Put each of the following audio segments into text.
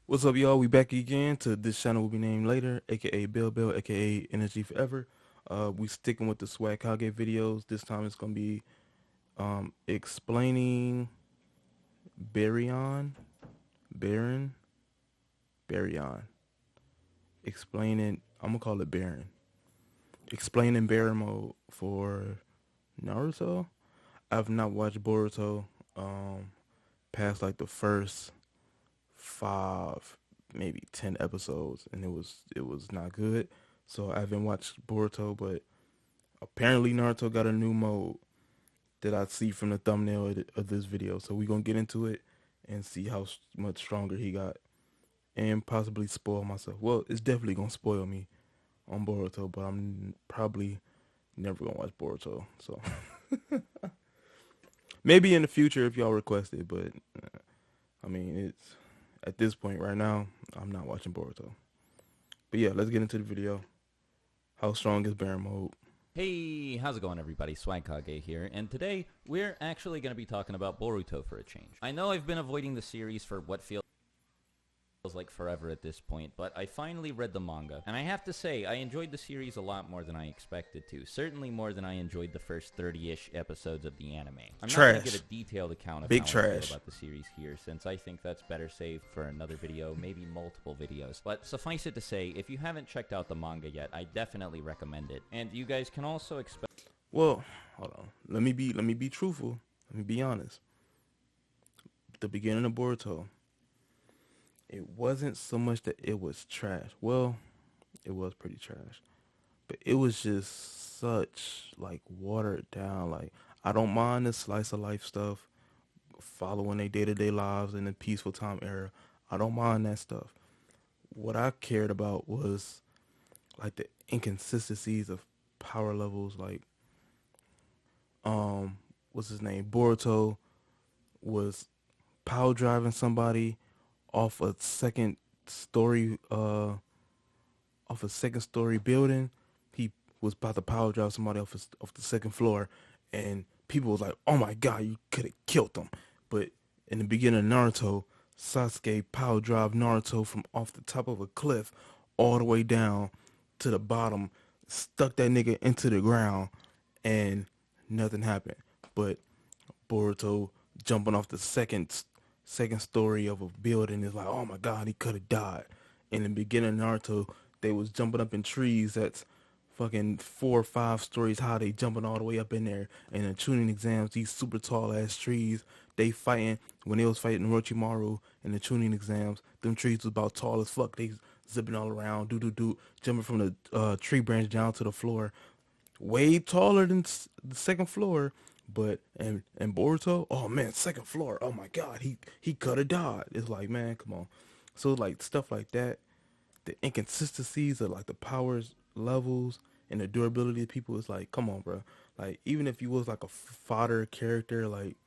What's up, y'all? We back again to this channel will be named later, aka Bill Bill, aka Energy Forever. We sticking with the swagkage videos. This time it's gonna be explaining Baryon, Baron, Baryon. Explaining. I'm gonna call it Baron. Explaining Baron mode for Naruto. I've not watched Boruto past like the first five, maybe 10 episodes, and it was not good. So I haven't watched Boruto, but apparently Naruto got a new mode that I see from the thumbnail of this video. So we gonna get into it and see how much stronger he got, and possibly spoil myself. Well, it's definitely gonna spoil me on Boruto, but I'm probably never gonna watch Boruto. So maybe in the future if y'all request it, but I mean it's at this point right now I'm not watching Boruto. But yeah, let's get into the video. How strong is Baron mode? Hey, how's it going everybody? Swagkage here, and today we're actually going to be talking about Boruto for a change. I know I've been avoiding the series for what feels like forever at this point, but I finally read the manga, and I have to say, I enjoyed the series a lot more than I expected to. Certainly more than I enjoyed the first 30-ish episodes of the anime. I'm not going to get a detailed account of Big how I trash. feel about the series here, since I think that's better saved for another video, maybe multiple videos. But suffice it to say, if you haven't checked out the manga yet, I definitely recommend it. And you guys can also expect... Well, hold on. Let me be truthful. Let me be honest. The beginning of Boruto, it wasn't so much that it was trash. Well, it was pretty trash. But it was just such like watered down. Like I don't mind the slice of life stuff, following their day-to-day lives in the peaceful time era. I don't mind that stuff. What I cared about was like the inconsistencies of power levels. Like what's his name? Boruto was power driving somebody off a story second story building. He was about to power drive somebody off the second floor, and people was like, "Oh my god, you could have killed them." But in the beginning of Naruto, Sasuke power drive Naruto from off the top of a cliff all the way down to the bottom, stuck that nigga into the ground, and nothing happened. But Boruto jumping off the second story of a building is like, oh my god, he could have died. In the beginning of Naruto, they was jumping up in trees that's fucking 4 or 5 stories high. They jumping all the way up in there. And in tuning exams, these super tall ass trees, they fighting. When they was fighting Orochimaru in the tuning exams, them trees was about tall as fuck. They zipping all around, jumping from the tree branch down to the floor, way taller than the second floor. But and Boruto, oh man, second floor, oh my god, he could have died. It's like, man, come on. So like stuff like that, the inconsistencies of like the powers levels and the durability of people is like, come on, bro. Like even if you was like a fodder character, like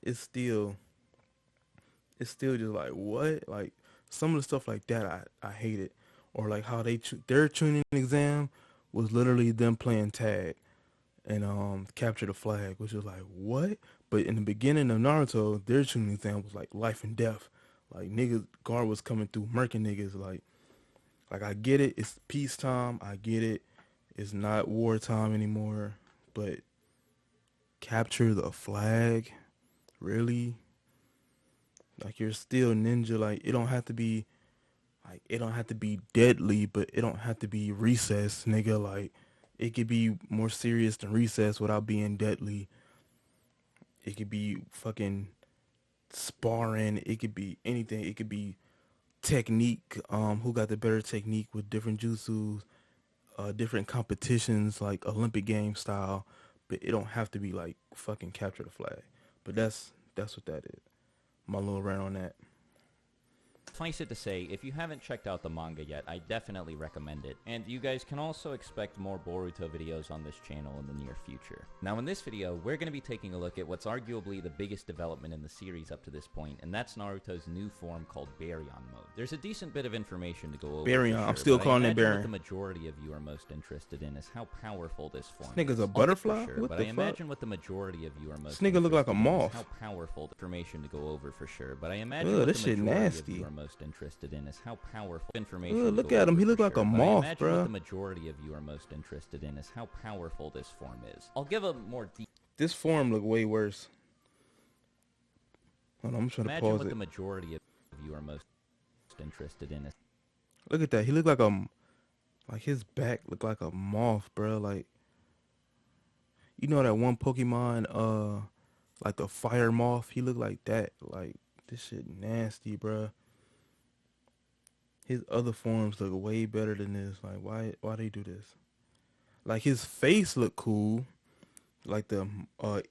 it's still just like what, like some of the stuff like that I hate it. Or like how their tuning exam was literally them playing tag and capture the flag, which was like what? But in the beginning of Naruto, their tuning exam was like life and death. Like niggas, guard was coming through murking niggas. Like I get it, it's peacetime. I get it, it's not wartime anymore. But capture the flag, really? Like you're still ninja. Like it don't have to be deadly, but it don't have to be recess, nigga. Like it could be more serious than recess without being deadly. It could be fucking sparring. It could be anything. It could be technique. Who got the better technique with different jutsus, different competitions like Olympic game style. But it don't have to be like fucking capture the flag. But that's what that is. My little rant on that. Suffice it to say, if you haven't checked out the manga yet, I definitely recommend it. And you guys can also expect more Boruto videos on this channel in the near future. Now in this video, we're going to be taking a look at what's arguably the biggest development in the series up to this point, and that's Naruto's new form called Baryon mode. There's a decent bit of information to go over. Baryon, sure, I'm still calling it Baryon. What the majority of you are most interested in is how powerful this form This nigga's is. a butterfly? Sure, What but the I fuck? imagine what the majority of you are most This nigga look like a interested in is moth. how powerful information to go over for sure, but I imagine Ugh, what this the shit majority nasty. of you are most interested in is how powerful information. Ugh, to look go at him. over He for look like sure, a but I moth, imagine what bruh. the majority of you are most interested in is how powerful this form is. I'll give a more deep. This form look way worse. Hold on, I'm trying to Imagine pause what it. the majority of you are most interested in is. Look at that. He look like his back look like a moth, bro. Like, you know that one Pokemon, like the fire moth. He look like that. Like, this shit nasty, bro. His other forms look way better than this. Like, why they do this? Like, his face look cool. Like the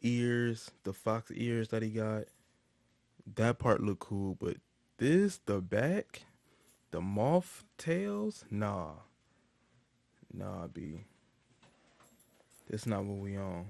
ears, the fox ears that he got. That part look cool, but this, the back, the moth tails, nah, B. That's not what we on.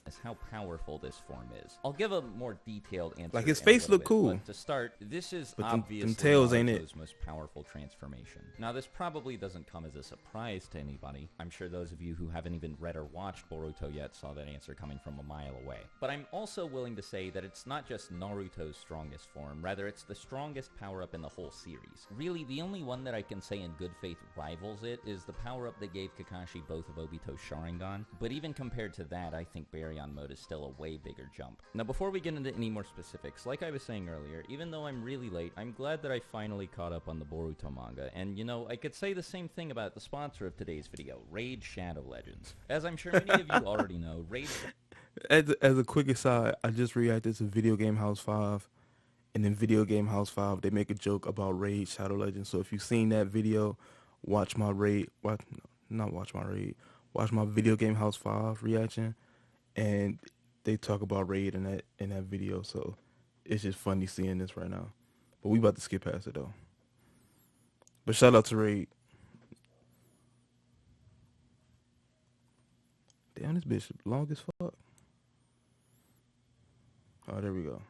Is how powerful this form is. I'll give a more detailed answer. Like, his in a face little look bit, cool. But to start, this is But them obviously tails ain't it. Naruto's most powerful transformation. Now, this probably doesn't come as a surprise to anybody. I'm sure those of you who haven't even read or watched Boruto yet saw that answer coming from a mile away. But I'm also willing to say that it's not just Naruto's strongest form, rather it's the strongest power-up in the whole series. Really, the only one that I can say in good faith rivals it is the power-up that gave Kakashi both of Obito's Sharingan. But even compared to that, I think Baryon mode is still a way bigger jump. Now, before we get into any more specifics, like I was saying earlier, even though I'm really late, I'm glad that I finally caught up on the Boruto manga, and you know, I could say the same thing about the sponsor of today's video, Raid Shadow Legends. As I'm sure many of you already know, Raid... As a quick aside, I just reacted to Video Game House 5, and in Video Game House 5, they make a joke about Raid Shadow Legends. So if you've seen that video, watch my Video Game House 5 reaction, and they talk about Raid in that video. So it's just funny seeing this right now. But we about to skip past it though. But shout out to Raid. Damn, this bitch long as fuck. Oh, there we go.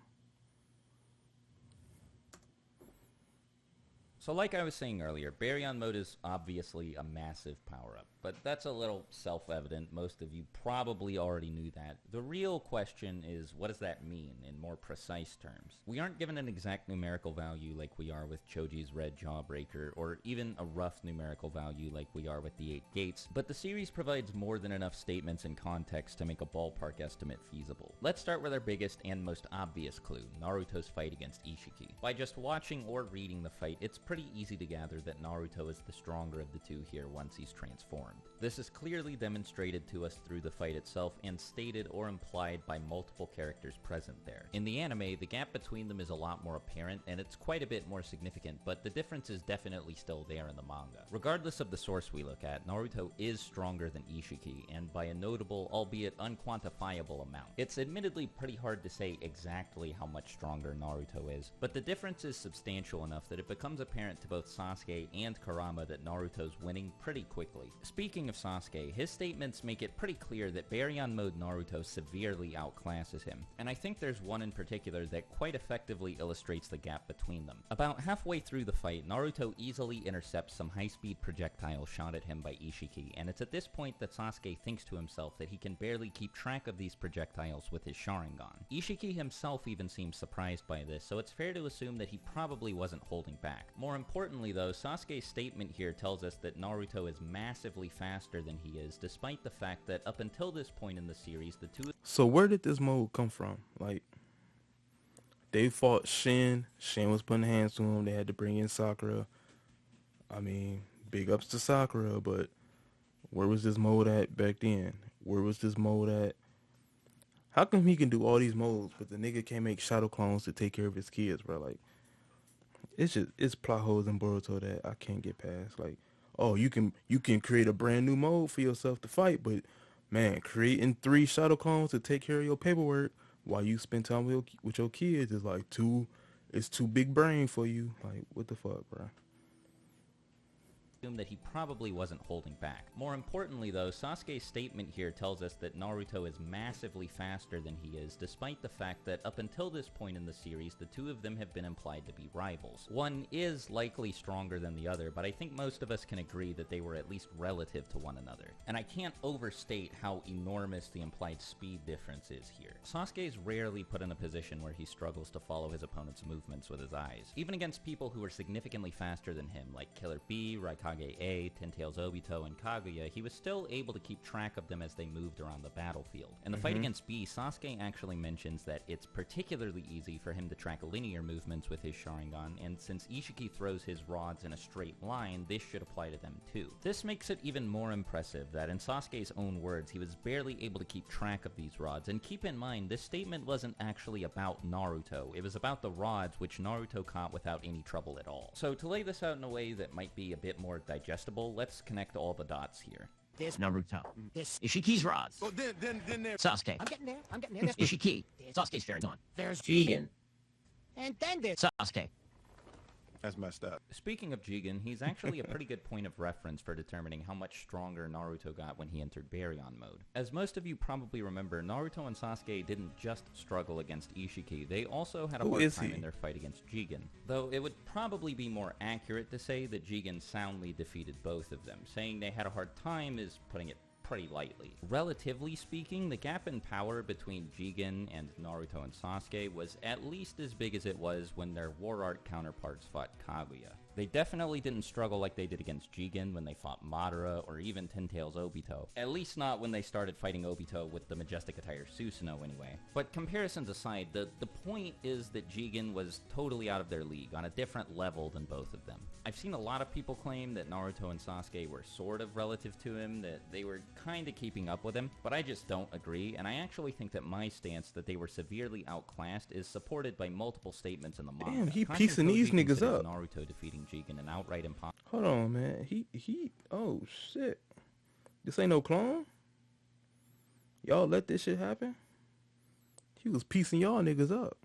So like I was saying earlier, Baryon mode is obviously a massive power-up, but that's a little self-evident. Most of you probably already knew that. The real question is, what does that mean in more precise terms? We aren't given an exact numerical value like we are with Choji's Red Jawbreaker, or even a rough numerical value like we are with the 8 Gates, but the series provides more than enough statements and context to make a ballpark estimate feasible. Let's start with our biggest and most obvious clue, Naruto's fight against Isshiki. By just watching or reading the fight, it's pretty easy to gather that Naruto is the stronger of the two here once he's transformed. This is clearly demonstrated to us through the fight itself and stated or implied by multiple characters present there. In the anime, the gap between them is a lot more apparent and it's quite a bit more significant, but the difference is definitely still there in the manga. Regardless of the source we look at, Naruto is stronger than Isshiki, and by a notable, albeit unquantifiable amount. It's admittedly pretty hard to say exactly how much stronger Naruto is, but the difference is substantial enough that it becomes apparent to both Sasuke and Kurama that Naruto's winning pretty quickly. Speaking of Sasuke, his statements make it pretty clear that Baryon mode Naruto severely outclasses him, and I think there's one in particular that quite effectively illustrates the gap between them. About halfway through the fight, Naruto easily intercepts some high-speed projectiles shot at him by Isshiki, and it's at this point that Sasuke thinks to himself that he can barely keep track of these projectiles with his Sharingan. Isshiki himself even seems surprised by this, so it's fair to assume that he probably wasn't holding back. More importantly though, Sasuke's statement here tells us that Naruto is massively faster than he is, despite the fact that up until this point in the series, the two... So where did this mode come from? Like, they fought Shin. Shin was putting hands to him. They had to bring in Sakura. I mean, big ups to Sakura, but where was this mode at back then? Where was this mode at? How come he can do all these modes, but the nigga can't make shadow clones to take care of his kids, bro? Like, it's plot holes in Boruto that I can't get past. Like, oh, you can create a brand new mode for yourself to fight, but man, creating 3 shadow clones to take care of your paperwork while you spend time with your kids is like too It's too big brain for you. Like, what the fuck, bro? That he probably wasn't holding back. More importantly though, Sasuke's statement here tells us that Naruto is massively faster than he is, despite the fact that up until this point in the series, the two of them have been implied to be rivals. One is likely stronger than the other, but I think most of us can agree that they were at least relative to one another. And I can't overstate how enormous the implied speed difference is here. Sasuke's rarely put in a position where he struggles to follow his opponent's movements with his eyes. Even against people who are significantly faster than him, like Killer B, Raikage A, Ten Tails Obito, and Kaguya, he was still able to keep track of them as they moved around the battlefield. In the fight against B, Sasuke actually mentions that it's particularly easy for him to track linear movements with his Sharingan, and since Isshiki throws his rods in a straight line, this should apply to them too. This makes it even more impressive that in Sasuke's own words, he was barely able to keep track of these rods, and keep in mind, this statement wasn't actually about Naruto, it was about the rods which Naruto caught without any trouble at all. So to lay this out in a way that might be a bit more digestible, let's connect all the dots here. There's Naruto. This Ishiki's rods. Oh, then there's Sasuke. I'm getting there. There's Ishiki. Sasuke's Sharingan. There's Jigen. And then there's Sasuke. that's messed up. Speaking of Jigen, he's actually a pretty good point of reference for determining how much stronger Naruto got when he entered Baryon mode. As most of you probably remember, Naruto and Sasuke didn't just struggle against Isshiki, they also had a hard time in their fight against Jigen. Though it would probably be more accurate to say that Jigen soundly defeated both of them. Saying they had a hard time is putting it pretty lightly. Relatively speaking, the gap in power between Jigen and Naruto and Sasuke was at least as big as it was when their war art counterparts fought Kaguya. They definitely didn't struggle like they did against Jigen when they fought Madara or even Ten Tails Obito. At least not when they started fighting Obito with the majestic attire Susanoo anyway. But comparisons aside, the point is that Jigen was totally out of their league, on a different level than both of them. I've seen a lot of people claim that Naruto and Sasuke were sort of relative to him, that they were kinda keeping up with him, but I just don't agree, and I actually think that my stance that they were severely outclassed is supported by multiple statements in the manga. Damn, he Kashin piecing these Koji niggas considers up. Naruto defeating Jigen an outright impossible. Hold on, man. Oh shit. This ain't no clone. Y'all let this shit happen. He was piecing y'all niggas up.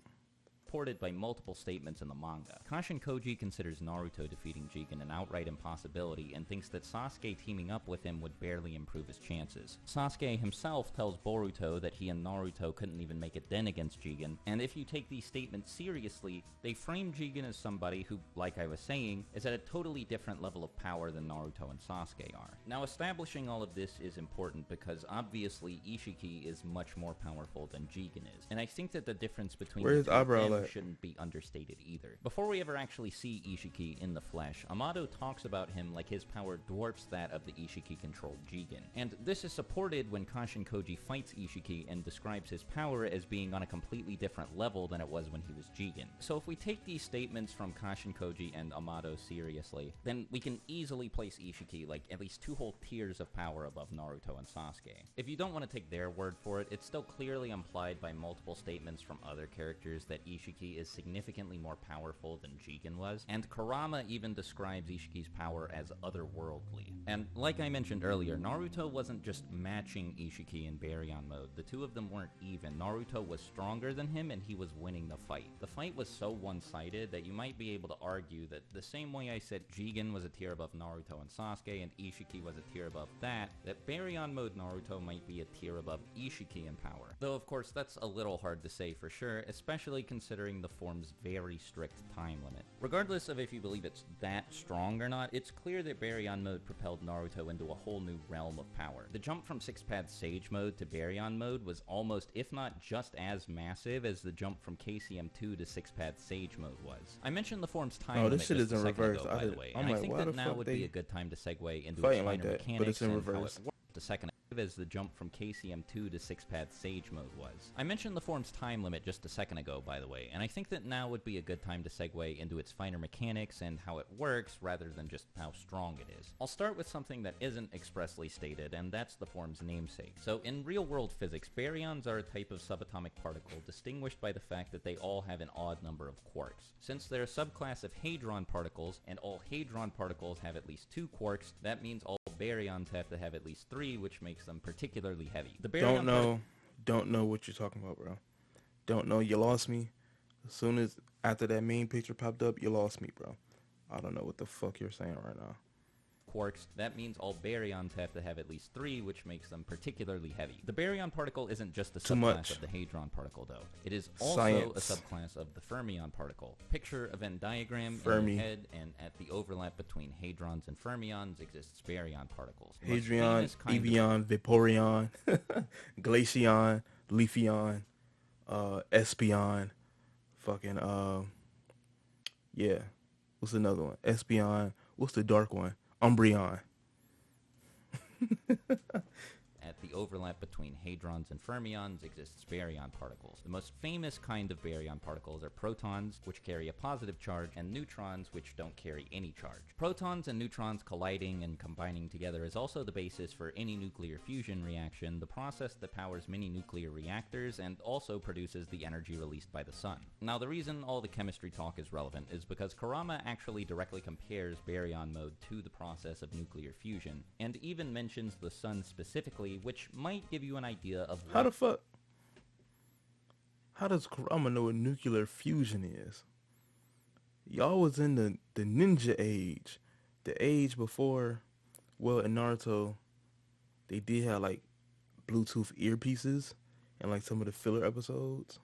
Supported by multiple statements in the manga. Kashin Koji considers Naruto defeating Jigen an outright impossibility and thinks that Sasuke teaming up with him would barely improve his chances. Sasuke himself tells Boruto that he and Naruto couldn't even make it then against Jigen, and if you take these statements seriously, they frame Jigen as somebody who, like I was saying, is at a totally different level of power than Naruto and Sasuke are. Now, establishing all of this is important because obviously Isshiki is much more powerful than Jigen is, and I think that the difference between Where's the two of eyebrow them at? shouldn't be understated either. Before we ever actually see Isshiki in the flesh, Amado talks about him like his power dwarfs that of the Isshiki-controlled Jigen. And this is supported when Kashin Koji fights Isshiki and describes his power as being on a completely different level than it was when he was Jigen. So if we take these statements from Kashin Koji and Amado seriously, then we can easily place Isshiki like at least 2 whole tiers of power above Naruto and Sasuke. If you don't want to take their word for it, it's still clearly implied by multiple statements from other characters that Isshiki is significantly more powerful than Jigen was, and Kurama even describes Ishiki's power as otherworldly. And like I mentioned earlier, Naruto wasn't just matching Isshiki in Baryon mode. The two of them weren't even. Naruto was stronger than him and he was winning the fight. The fight was so one-sided that you might be able to argue that the same way I said Jigen was a tier above Naruto and Sasuke and Isshiki was a tier above that Baryon mode Naruto might be a tier above Isshiki in power. Though of course that's a little hard to say for sure, especially considering the form's very strict time limit. Regardless of if you believe it's that strong or not, it's clear that Baryon mode propelled Naruto into a whole new realm of power. The jump from 6-pad Sage mode to Baryon mode was almost, if not just as massive as the jump from KCM2 to 6-pad Sage mode was. I mentioned the form's time limit this shit just is a in second reverse. ago, by the way, and I think that now would be a good time to segue into its finer mechanics and how it works. A second as the jump from KCM2 to 6-pad Sage mode was. I mentioned the form's time limit just a second ago, by the way, and I think that now would be a good time to segue into its finer mechanics and how it works rather than just how strong it is. I'll start with something that isn't expressly stated, and that's the form's namesake. So in real-world physics, baryons are a type of subatomic particle distinguished by the fact that they all have an odd number of quarks. Since they're a subclass of hadron particles, and all hadron particles have at least 2 quarks, that means all baryons have to have at least 3, which makes them particularly heavy. The baryon Don't know what you're talking about, bro. Don't know. You lost me. As soon as after that main picture popped up, you lost me, bro. I don't know what the fuck you're saying right now. quarks, that means all baryons have to have at least 3, which makes them particularly heavy. The baryon particle isn't just a Too subclass much. of the hadron particle, though. It is also Science. a subclass of the fermion particle. Picture a Venn diagram in Fermi. your head, and at the overlap between hadrons and fermions exists baryon particles. The most Hadrian, famous kind of- Evian, Vaporeon, Glaceon, Leafeon, Espeon, fucking, yeah. What's another one? Espeon. What's the dark one? Umbreon. At the overlap between hadrons and fermions exists baryon particles. The most famous kind of baryon particles are protons, which carry a positive charge, and neutrons, which don't carry any charge. Protons and neutrons colliding and combining together is also the basis for any nuclear fusion reaction, the process that powers many nuclear reactors and also produces the energy released by the sun. Now, the reason all the chemistry talk is relevant is because Kurama actually directly compares baryon mode to the process of nuclear fusion, and even mentions the sun specifically, which might give you an idea of How the fuck? How does Kurama know what nuclear fusion is? Y'all was in the ninja age. The age before, well, in Naruto, they did have like Bluetooth earpieces and like some of the filler episodes.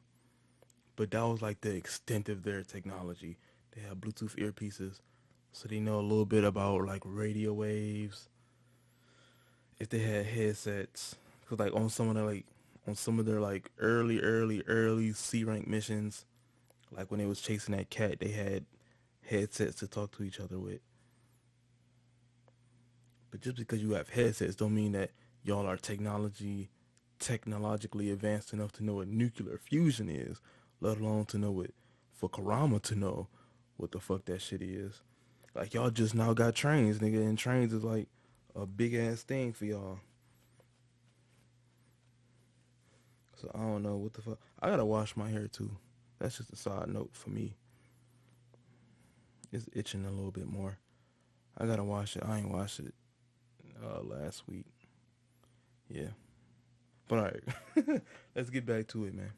But that was like the extent of their technology. They have Bluetooth earpieces, so they know a little bit about like radio waves. If they had headsets, cause like on some of their like early C rank missions, like when they was chasing that cat, they had headsets to talk to each other with. But just because you have headsets don't mean that y'all are technologically advanced enough to know what nuclear fusion is, let alone to know what, for Kurama to know what the fuck that shit is. Like y'all just now got trains, nigga, and trains is like a big ass thing for y'all. So I don't know what the fuck. I gotta wash my hair too. That's just a side note for me. It's itching a little bit more. I gotta wash it. I ain't washed it last week. Yeah. But alright. Let's get back to it, man.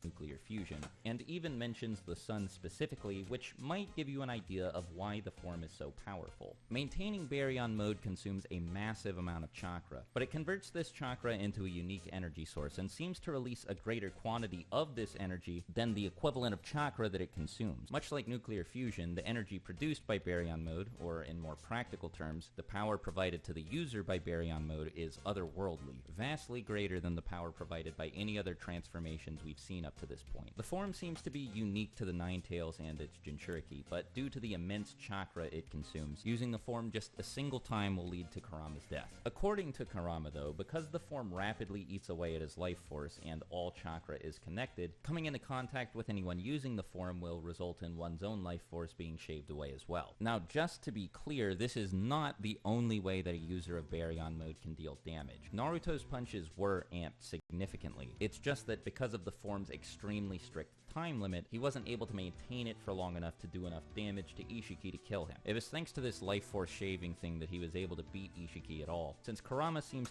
nuclear fusion, and even mentions the sun specifically, which might give you an idea of why the form is so powerful. Maintaining baryon mode consumes a massive amount of chakra, but it converts this chakra into a unique energy source and seems to release a greater quantity of this energy than the equivalent of chakra that it consumes. Much like nuclear fusion, the energy produced by baryon mode, or in more practical terms, the power provided to the user by baryon mode, is otherworldly, vastly greater than the power provided by any other transformations we've seen up to this point. The form seems to be unique to the Nine Tails and its Jinchuriki, but due to the immense chakra it consumes, using the form just a single time will lead to Kurama's death. According to Kurama though, because the form rapidly eats away at his life force and all chakra is connected, coming into contact with anyone using the form will result in one's own life force being shaved away as well. Now, just to be clear, this is not the only way that a user of baryon mode can deal damage. Naruto's punches were amped significantly. It's just that because of the form's extremely strict time limit, he wasn't able to maintain it for long enough to do enough damage to Isshiki to kill him. It was thanks to this life force shaving thing that he was able to beat Isshiki at all. Since Kurama seems...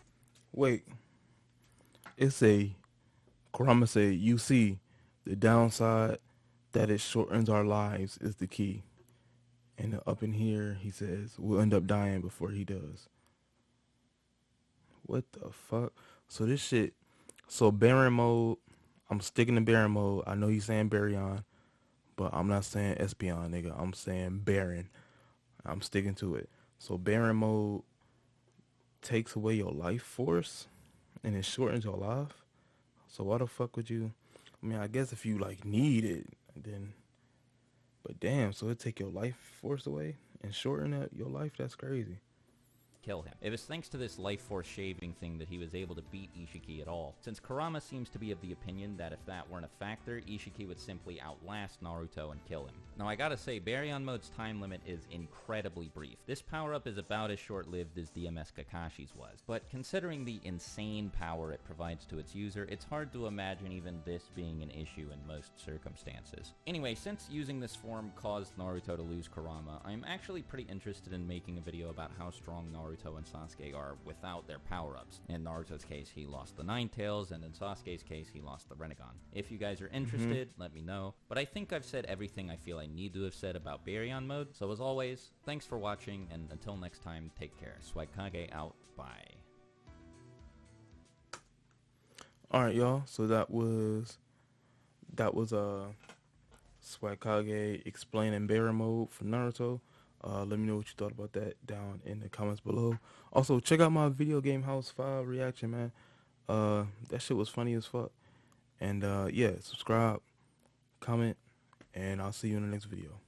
Wait. Kurama said, you see, the downside that it shortens our lives is the key. And up in here, he says, we'll end up dying before he does. What the fuck? So this shit, Baron mode, I'm sticking to Baron mode. I know he's saying Baryon, but I'm not saying Espeon, nigga. I'm saying Baron. I'm sticking to it. So Baron mode takes away your life force and it shortens your life. So why the fuck would you? I mean, I guess if you like need it, then. But damn, so it take your life force away and shorten your life? That's crazy. Kill him. It was thanks to this life force shaving thing that he was able to beat Isshiki at all, since Kurama seems to be of the opinion that if that weren't a factor, Isshiki would simply outlast Naruto and kill him. Now I gotta say, Baryon mode's time limit is incredibly brief. This power-up is about as short-lived as DMS Kakashi's was, but considering the insane power it provides to its user, it's hard to imagine even this being an issue in most circumstances. Anyway, since using this form caused Naruto to lose Kurama, I'm actually pretty interested in making a video about how strong Naruto Naruto and Sasuke are without their power-ups. In Naruto's case, he lost the Nine Tails, and in Sasuke's case, he lost the Rinnegan. If you guys are interested, let me know. But I think I've said everything I feel I need to have said about Baryon mode. So as always, thanks for watching, and until next time, take care. Swagkage out. Bye. Alright, y'all. So that was swagkage explaining Baryon mode for Naruto. Let me know what you thought about that down in the comments below. Also, check out my video game house 5 reaction, man. That shit was funny as fuck. And yeah, subscribe, comment, and I'll see you in the next video.